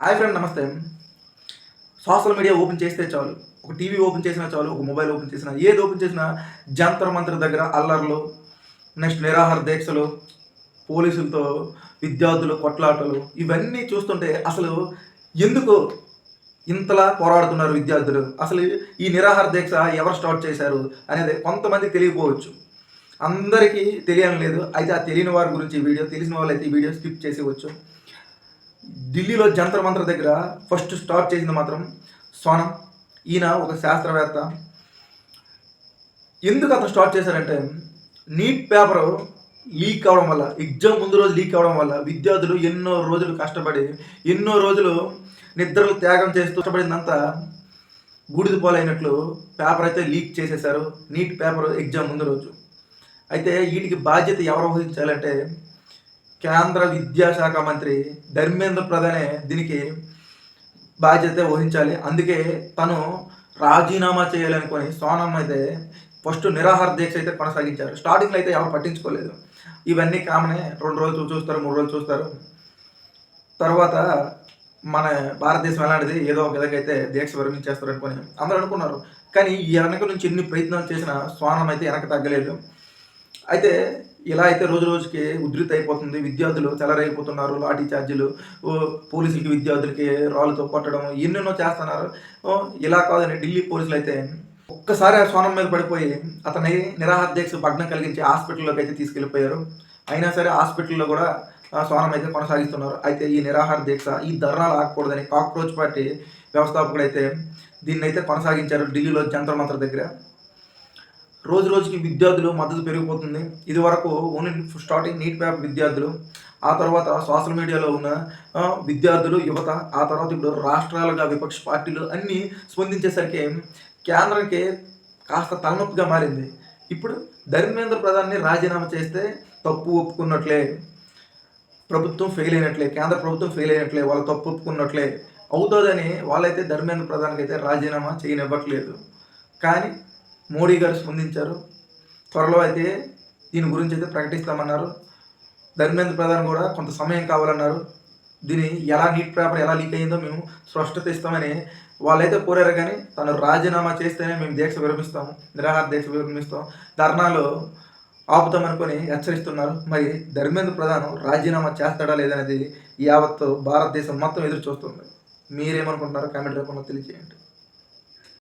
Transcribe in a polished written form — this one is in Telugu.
హాయ్ ఫ్రెండ్, నమస్తే. సోషల్ మీడియా ఓపెన్ చేస్తే చాలు, ఒక టీవీ ఓపెన్ చేసినా చాలు, ఒక మొబైల్ ఓపెన్ చేసినా, ఏది ఓపెన్ చేసినా జంతర్ మంతర్ దగ్గర అల్లర్లు, నెక్స్ట్ నిరాహార దీక్షలు, పోలీసులతో విద్యార్థులు కొట్లాటలు, ఇవన్నీ చూస్తుంటే అసలు ఎందుకు ఇంతలా పోరాడుతున్నారు విద్యార్థులు, అసలు ఈ నిరాహార దీక్ష ఎవరు స్టార్ట్ చేశారు అనేది కొంతమంది తెలియకపోవచ్చు, అందరికీ తెలియని లేదు. అయితే ఆ తెలియని వారి గురించి ఈ వీడియో, తెలిసిన వాళ్ళు అయితే ఈ వీడియో స్కిప్ చేసేవచ్చు. ఢిల్లీలో జంతర్ మంతర్ దగ్గర ఫస్ట్ స్టార్ట్ చేసింది మాత్రం సోనం. ఈయన ఒక శాస్త్రవేత్త. ఎందుకు అతను స్టార్ట్ చేశారంటే, నీట్ పేపర్ లీక్ అవడం వల్ల, ఎగ్జామ్ ముందు రోజు లీక్ అవడం వల్ల విద్యార్థులు ఎన్నో రోజులు కష్టపడి, ఎన్నో రోజులు నిద్రలు త్యాగం చేస్తూ కష్టపడిందంతా బూడిద పాలైనట్లు పేపర్ అయితే లీక్ చేసేశారు, నీట్ పేపర్ ఎగ్జామ్ ముందు రోజు. అయితే వీటికి బాధ్యత ఎవరు వహించాలంటే, కేంద్ర విద్యాశాఖ మంత్రి ధర్మేంద్ర ప్రధానే దీనికి బాధ్యత వహించాలి. అందుకే తను రాజీనామా చేయాలనుకొని సోనం అయితే ఫస్ట్ నిరాహార దీక్ష అయితే కొనసాగించారు. స్టార్టింగ్లో అయితే ఎవరు పట్టించుకోలేదు, ఇవన్నీ కామనే, 2 రోజులు చూస్తారు, 3 రోజులు చూస్తారు, తర్వాత మన భారతదేశం ఎలాంటిది, ఏదో ఒక విధంగా అయితే దీక్ష విరమించేస్తారు అనుకొని అందరూ అనుకున్నారు. కానీ ఈ వెనక నుంచి ఎన్ని ప్రయత్నాలు చేసినా సోనం అయితే వెనక తగ్గలేదు. అయితే ఇలా అయితే రోజు రోజుకి ఉధృతి అయిపోతుంది, విద్యార్థులు చెలరైపోతున్నారు, లాఠీ ఛార్జీలు, పోలీసులకి విద్యార్థులకి రాళ్ళతో కొట్టడం, ఎన్నెన్నో చేస్తున్నారు. ఇలా కాదని ఢిల్లీ పోలీసులు అయితే ఒక్కసారి ఆ సోనం మీద పడిపోయి అతని నిరాహార దీక్ష భగ్నం కలిగించి హాస్పిటల్లోకి అయితే తీసుకెళ్ళిపోయారు. అయినా సరే హాస్పిటల్లో కూడా సోనం అయితే కొనసాగిస్తున్నారు. అయితే ఈ నిరాహార దీక్ష, ఈ ధర్నాలు ఆగకూడదని కాక్రోచ్ పార్టీ వ్యవస్థాపకుడు అయితే దీన్ని అయితే కొనసాగించారు ఢిల్లీలో జంతర్ మంతర్ దగ్గర. రోజు రోజుకి విద్యార్థులు మద్దతు పెరిగిపోతుంది. ఇది వరకు ఓన్లీ స్టార్టింగ్ నీట్ పేపర్ విద్యార్థులు, ఆ తర్వాత సోషల్ మీడియాలో ఉన్న విద్యార్థులు, యువత, ఆ తర్వాత ఇప్పుడు రాష్ట్రాలుగా విపక్ష పార్టీలు అన్నీ స్పందించేసరికి కేంద్రానికి కాస్త తలనొప్పిగా మారింది. ఇప్పుడు ధర్మేంద్ర ప్రధాన్ని రాజీనామా చేస్తే తప్పు ఒప్పుకున్నట్లే, ప్రభుత్వం ఫెయిల్ అయినట్లే, కేంద్ర ప్రభుత్వం ఫెయిల్ అయినట్లే, వాళ్ళు తప్పు ఒప్పుకున్నట్లే అవుతుందని వాళ్ళైతే ధర్మేంద్ర ప్రధానికి అయితే రాజీనామా చేయనివ్వట్లేదు. కానీ మోడీ గారు స్పందించారు. త్వరలో అయితే దీని గురించి అయితే ప్రకటిస్తామన్నారు. ధర్మేంద్ర ప్రధాన్ కూడా కొంత సమయం కావాలన్నారు. దీని నీట్ పేపర్ ఎలా లీక్ అయ్యిందో మేము స్పష్టత ఇస్తామని వాళ్ళైతే కోరారు. కానీ తను రాజీనామా చేస్తేనే మేము దీక్ష విరమిస్తాము, నిరాహార దీక్ష విరమిస్తాం, ధర్నాలు ఆపుతామనుకొని హెచ్చరిస్తున్నారు. మరి ధర్మేంద్ర ప్రధాన్ రాజీనామా చేస్తాడా లేదనేది యావత్ భారతదేశం మొత్తం ఎదురు చూస్తుంది. మీరేమనుకుంటున్నారో కామెంట్ రూపంలో తెలియజేయండి.